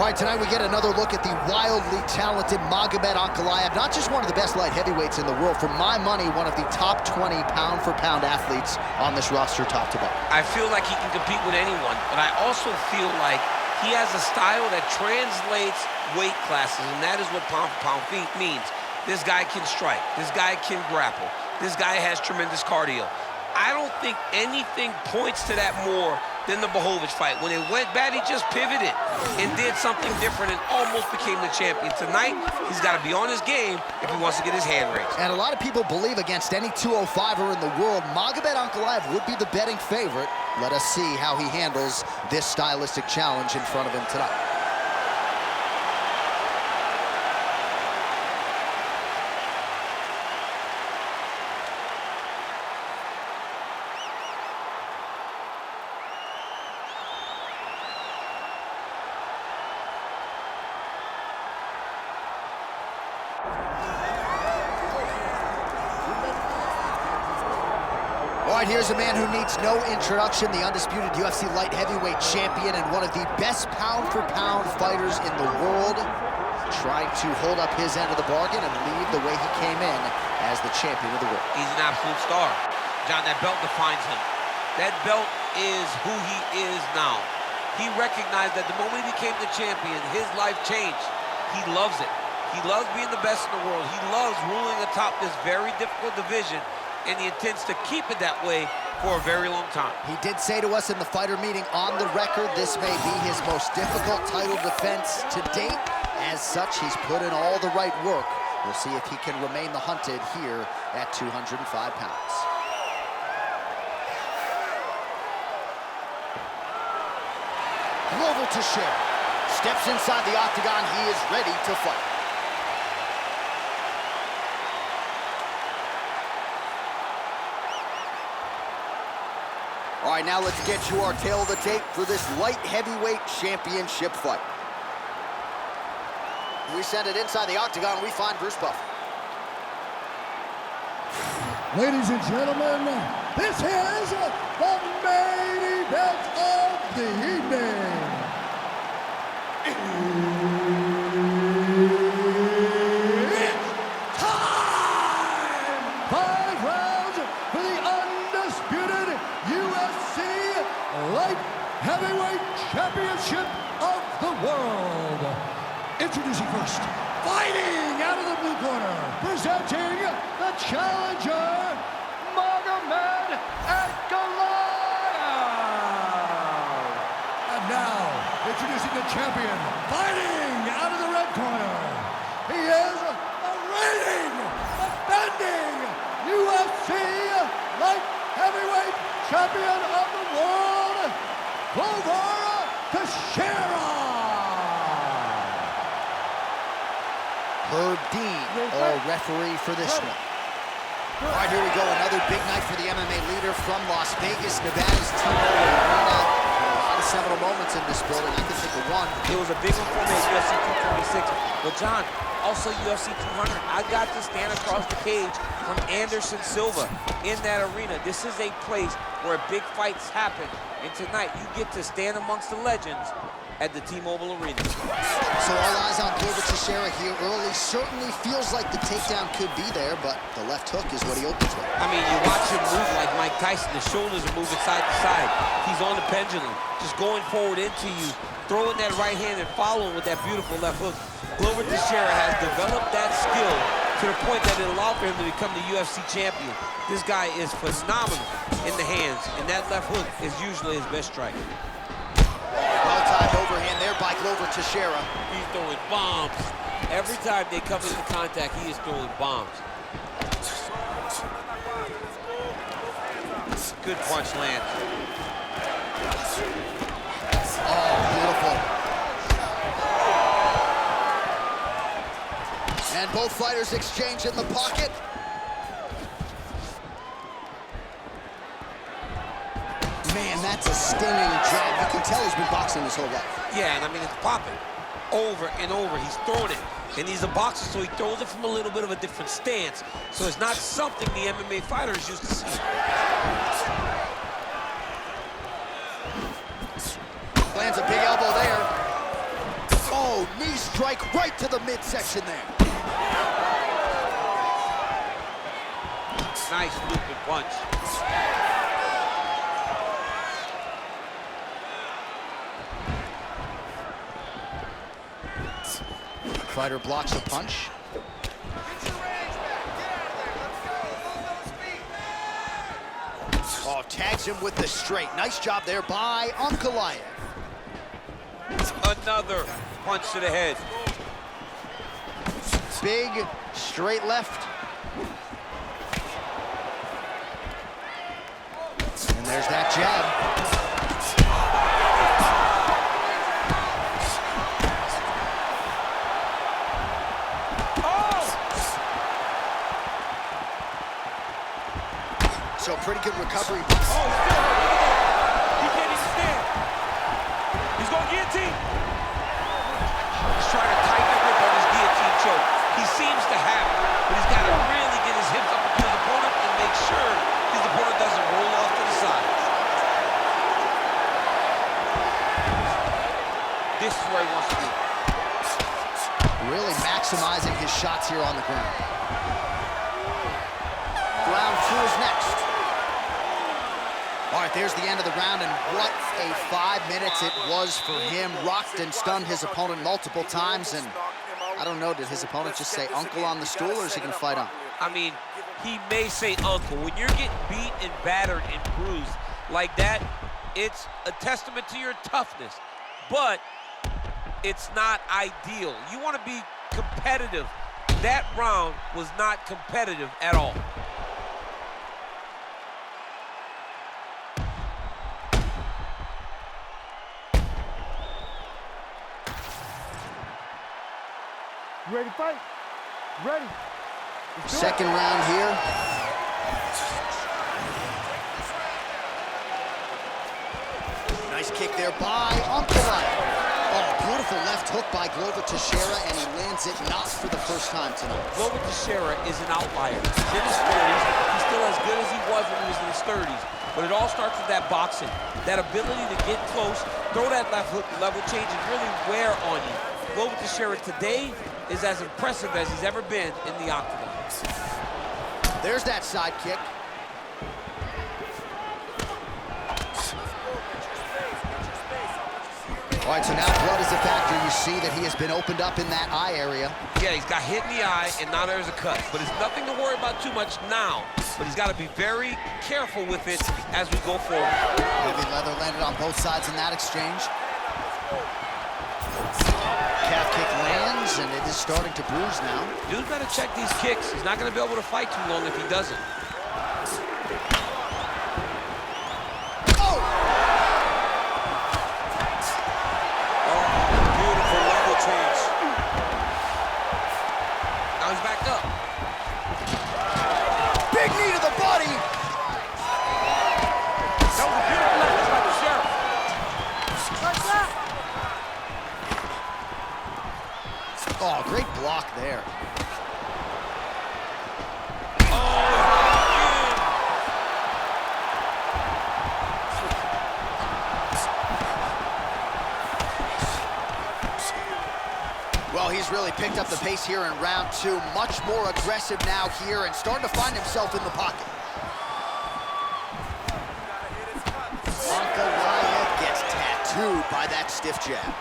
right, tonight we get another look at the wildly talented Magomed Ankalaev, not just one of the best light heavyweights in the world, for my money, one of the top 20 pound-for-pound athletes on this roster, top to bottom. I feel like he can compete with anyone, but I also feel like he has a style that translates weight classes, and that is what pound-for-pound means. This guy can strike. This guy can grapple. This guy has tremendous cardio. I don't think anything points to that more than the Blachowicz fight. When it went bad, he just pivoted and did something different and almost became the champion. Tonight, he's got to be on his game if he wants to get his hand raised. And a lot of people believe against any 205er in the world, Magomed Ankalaev would be the betting favorite. Let us see how he handles this stylistic challenge in front of him tonight. All right, here's a man who needs no introduction, the undisputed UFC light heavyweight champion and one of the best pound-for-pound fighters in the world, trying to hold up his end of the bargain and leave the way he came in as the champion of the world. He's an absolute star. John, that belt defines him. That belt is who he is now. He recognized that the moment he became the champion, his life changed. He loves it. He loves being the best in the world. He loves ruling atop this very difficult division, and he intends to keep it that way for a very long time. He did say to us in the fighter meeting on the record, this may be his most difficult title defense to date. As such, he's put in all the right work. We'll see if he can remain the hunted here at 205 pounds. Glover Teixeira steps inside the octagon. He is ready to fight. All right, now let's get you our tail of the tape for this light heavyweight championship fight. We send it inside the octagon, we find Bruce Buffer. Ladies and gentlemen, this is the main event of the evening. It's time! 5 rounds for the undisputed UFC Light Heavyweight Championship of the world. Introducing first, fighting out of the blue corner, presenting the challenger, Magomed Ankalaev. And now, introducing the champion, fighting out of the red corner. He is the reigning, defending UFC Light Heavyweight Champion of the world, Glover Teixeira. Herb Dean, our referee for this one. All right, here we go. Another big night for the MMA leader from Las Vegas, Nevada's T-Mobile Arena. A lot of seminal moments in this building. I can think of one. It was a big one for me at UFC 226. But John, also UFC 200, I got to stand across the cage from Anderson Silva in that arena. This is a place where big fights happen. And tonight, you get to stand amongst the legends at the T-Mobile Arena. So all eyes on Glover Teixeira here early. Certainly feels like the takedown could be there, but the left hook is what he opens with. I mean, you watch him move like Mike Tyson. The shoulders are moving side to side. He's on the pendulum, just going forward into you, throwing that right hand and following with that beautiful left hook. Glover Teixeira has developed that skill to the point that it allowed for him to become the UFC champion. This guy is phenomenal in the hands, and that left hook is usually his best strike. Well-timed overhand there by Glover Teixeira. He's throwing bombs. Every time they come into contact, he is throwing bombs. Good punch lands. Oh, beautiful. And both fighters exchange in the pocket. Man, that's a stinging jab. You can tell he's been boxing his whole life. Yeah, and I mean, it's popping over and over. He's throwing it, and he's a boxer, so he throws it from a little bit of a different stance. So it's not something the MMA fighter is used to seeing. Lands a big elbow there. Oh, strike right to the midsection there. Nice looping punch. Fighter blocks the punch. Oh, tags him with the straight. Nice job there by Ankalaev. Another punch to the head. Big straight left. And there's that jab. So pretty good recovery. Oh, still, look at that. He can't even stand. He's going guillotine. He's trying to tighten the grip on his guillotine choke. He seems to have it, but he's got to really get his hips up to his opponent and make sure his opponent doesn't roll off to the side. This is where he wants to be. Really maximizing his shots here on the ground. Round 2 is next. All right, there's the end of the round, and what a 5 minutes it was for him. Rocked and stunned his opponent multiple times, and I don't know, did his opponent just say uncle on the stool, or is he gonna fight on? I mean, he may say uncle. When you're getting beat and battered and bruised like that, it's a testament to your toughness, but it's not ideal. You want to be competitive. That round was not competitive at all. You ready to fight? Ready. Second round here. Nice kick there by Ankalaev. Oh, beautiful left hook by Teixeira, and he lands it not for the first time tonight. Teixeira is an outlier. He's in his 40s. He's still as good as he was when he was in his 30s. But it all starts with that boxing. That ability to get close, throw that left hook, level change, and really wear on you. Teixeira today is as impressive as he's ever been in the octagon. There's that side kick. All right, so now blood is a factor. You see that he has been opened up in that eye area. Yeah, he's got hit in the eye, and now there's a cut. But it's nothing to worry about too much now. But he's got to be very careful with it as we go forward. Heavy leather landed on both sides in that exchange. Calf kick lands, and it is starting to bruise now. Dude better check these kicks. He's not going to be able to fight too long if he doesn't. Oh! Oh, beautiful level change. Now he's back up. Big knee to the body. That was a beautiful left by the sheriff. Oh, great block there. Well, he's really picked up the pace here in round 2. Much more aggressive now here and starting to find himself in the pocket. Ankalaev gets tattooed by that stiff jab.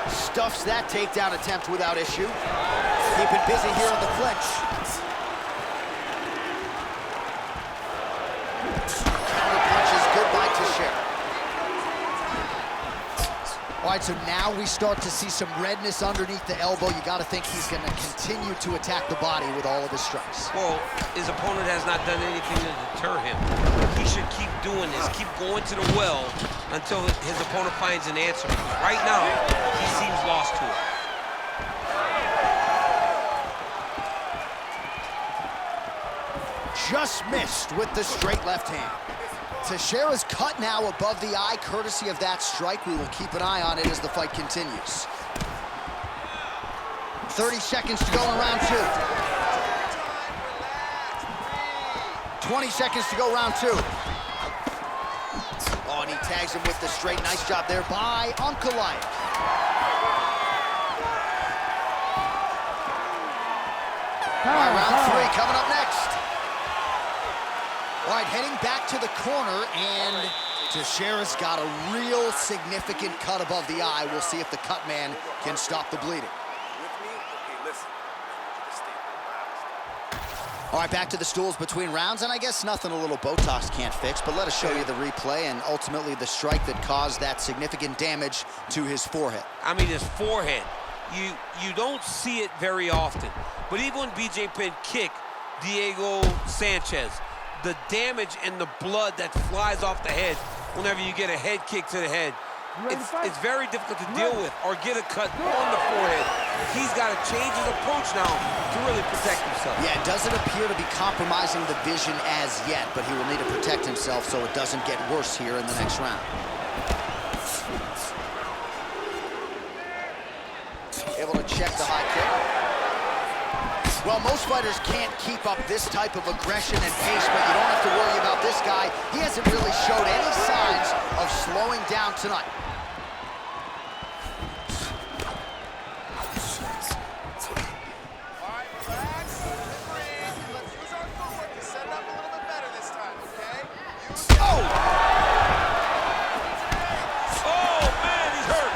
Stuffs that takedown attempt without issue. Keeping busy here in the clinch. Counter punches good by Teixeira. All right, so now we start to see some redness underneath the elbow. You got to think he's going to continue to attack the body with all of his strikes. Well, his opponent has not done anything to deter him. He should keep doing this, keep going to the well until his opponent finds an answer. Right now, he seems lost to it. Just missed with the straight left hand. Teixeira's cut now above the eye, courtesy of that strike. We will keep an eye on it as the fight continues. 30 seconds to go in round 2. 20 seconds to go round 2. Oh, and he tags him with the straight. Nice job there by Ankalaev. All right, round 3 coming up next. All right, heading back to the corner, and Teixeira's got a real significant cut above the eye. We'll see if the cut man can stop the bleeding. All right, back to the stools between rounds, and I guess nothing a little Botox can't fix, but let us show you the replay and ultimately the strike that caused that significant damage to his forehead. I mean, his forehead. You don't see it very often, but even when BJ Penn kicked Diego Sanchez, the damage and the blood that flies off the head whenever you get a head kick to the head, it's very difficult to deal with or get a cut on the forehead. He's got to change his approach now to really protect himself. Yeah, it doesn't appear to be compromising the vision as yet, but he will need to protect himself so it doesn't get worse here in the next round. Able to check the high kick. Well, most fighters can't keep up this type of aggression and pace, but you don't have to worry about this guy. He hasn't really showed any signs of slowing down tonight. All right, relax, breathe. Let's use our footwork to set it up a little bit better this time, okay? Oh! Oh, man, he's hurt.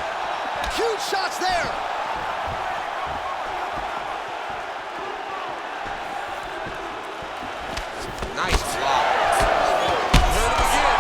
Huge shots there. Nice block. Hurt him again.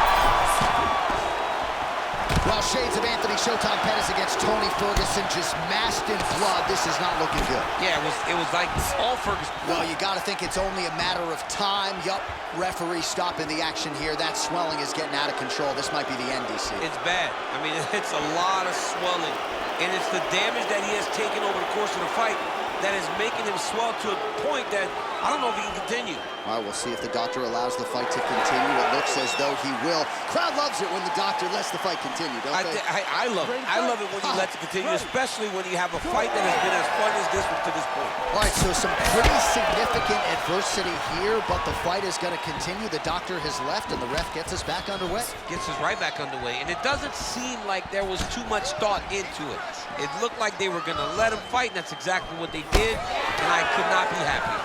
Well, shades of Anthony Showtime Pettis against Tony Ferguson, just masked in blood. This is not looking good. Yeah, it was like all Ferguson. Well, you got to think it's only a matter of time. Yup, referee stopping the action here. That swelling is getting out of control. This might be the end, DC. It's bad. I mean, it's a lot of swelling, and it's the damage that he has taken over the course of the fight that is making him swell to a point that I don't know if he can continue. All right, we'll see if the doctor allows the fight to continue. It looks as though he will. Crowd loves it when the doctor lets the fight continue, don't they? I love it. I love it when he lets it continue, especially when you have a fight that has been as fun as this one to this point. All right, so some pretty significant adversity here, but the fight is going to continue. The doctor has left, and the ref gets us back underway. Gets us right back underway, and it doesn't seem like there was too much thought into it. It looked like they were going to let him fight, and that's exactly what they did, and I could not be happier.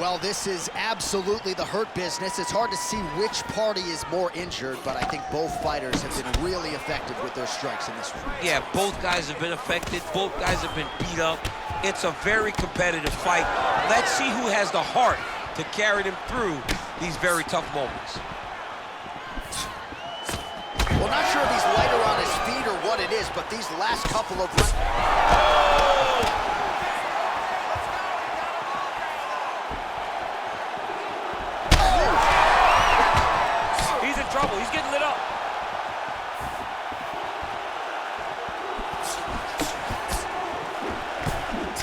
Well, this is absolutely the hurt business. It's hard to see which party is more injured, but I think both fighters have been really effective with their strikes in this one. Yeah, both guys have been affected. Both guys have been beat up. It's a very competitive fight. Let's see who has the heart to carry them through these very tough moments. Well, not sure if he's lighter on his feet or what it is, but these last couple of rounds... He's in trouble. He's getting lit up.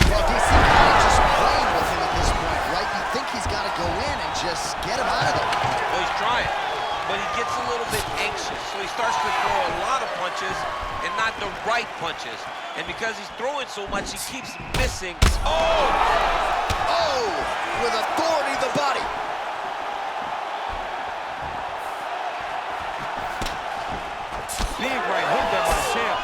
Well, DC kind of just playing with him at this point, right? You think he's got to go in and just get him out of there. Well, he's trying, but he gets a little bit anxious, so he starts to throw a lot of punches and not the right punches. And because he's throwing so much, he keeps missing. Oh! Oh! With authority, the body. Big right hook there by the champ.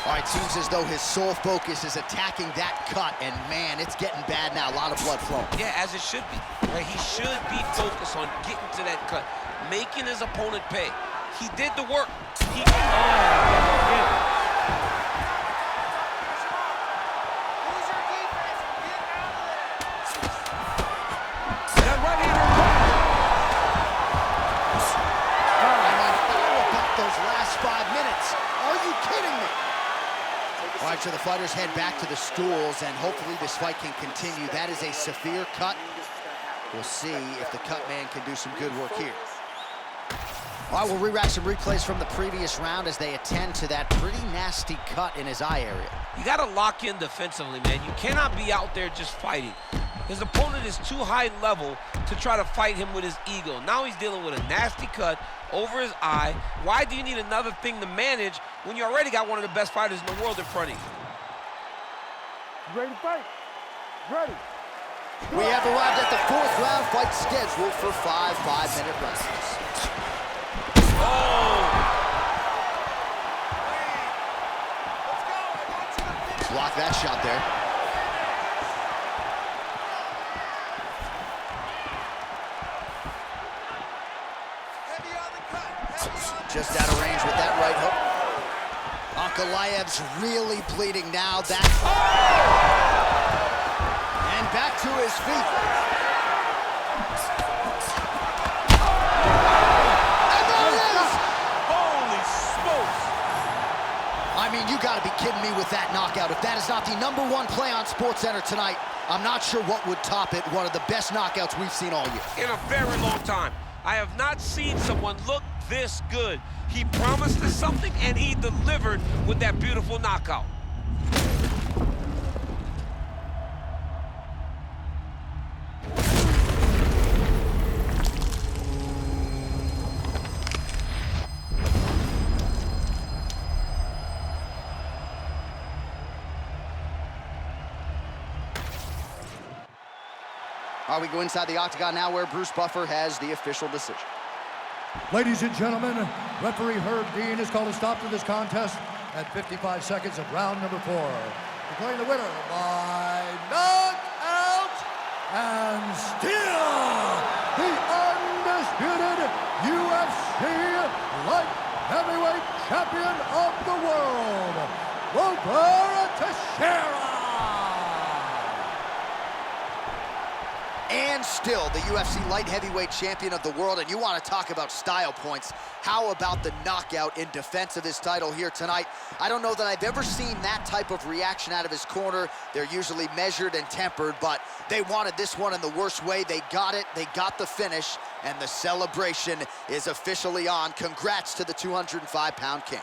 All right, seems as though his sole focus is attacking that cut, and man, it's getting bad now. A lot of blood flowing. Yeah, as it should be. Right? He should be focused on getting to that cut, making his opponent pay. He did the work. All right, so the fighters head back to the stools, and hopefully this fight can continue. That is a severe cut. We'll see if the cut man can do some good work here. All right, we'll re-rack some replays from the previous round as they attend to that pretty nasty cut in his eye area. You got to lock in defensively, man. You cannot be out there just fighting. His opponent is too high level to try to fight him with his ego. Now he's dealing with a nasty cut over his eye. Why do you need another thing to manage when you already got one of the best fighters in the world in front of you? You ready to fight? Ready. We have arrived at the fourth round, fight scheduled for 5 5-minute rounds. Oh! Block that shot there. Just out of range with that right hook. Ankalaev's really bleeding now. And back to his feet. And there it is! Holy smokes! I mean, you gotta be kidding me with that knockout. If that is not the #1 play on SportsCenter tonight, I'm not sure what would top it. One of the best knockouts we've seen all year. In a very long time. I have not seen someone look this good. He promised us something, and he delivered with that beautiful knockout. All right, we go inside the octagon now where Bruce Buffer has the official decision. Ladies and gentlemen, referee Herb Dean has called a stop to this contest at 55 seconds of round number 4. Declaring the winner by knockout and still the undisputed UFC light heavyweight champion of the world, Teixeira. And still the UFC light heavyweight champion of the world. And you want to talk about style points. How about the knockout in defense of his title here tonight? I don't know that I've ever seen that type of reaction out of his corner. They're usually measured and tempered, but they wanted this one in the worst way. They got it, they got the finish, and the celebration is officially on. Congrats to the 205-pound king.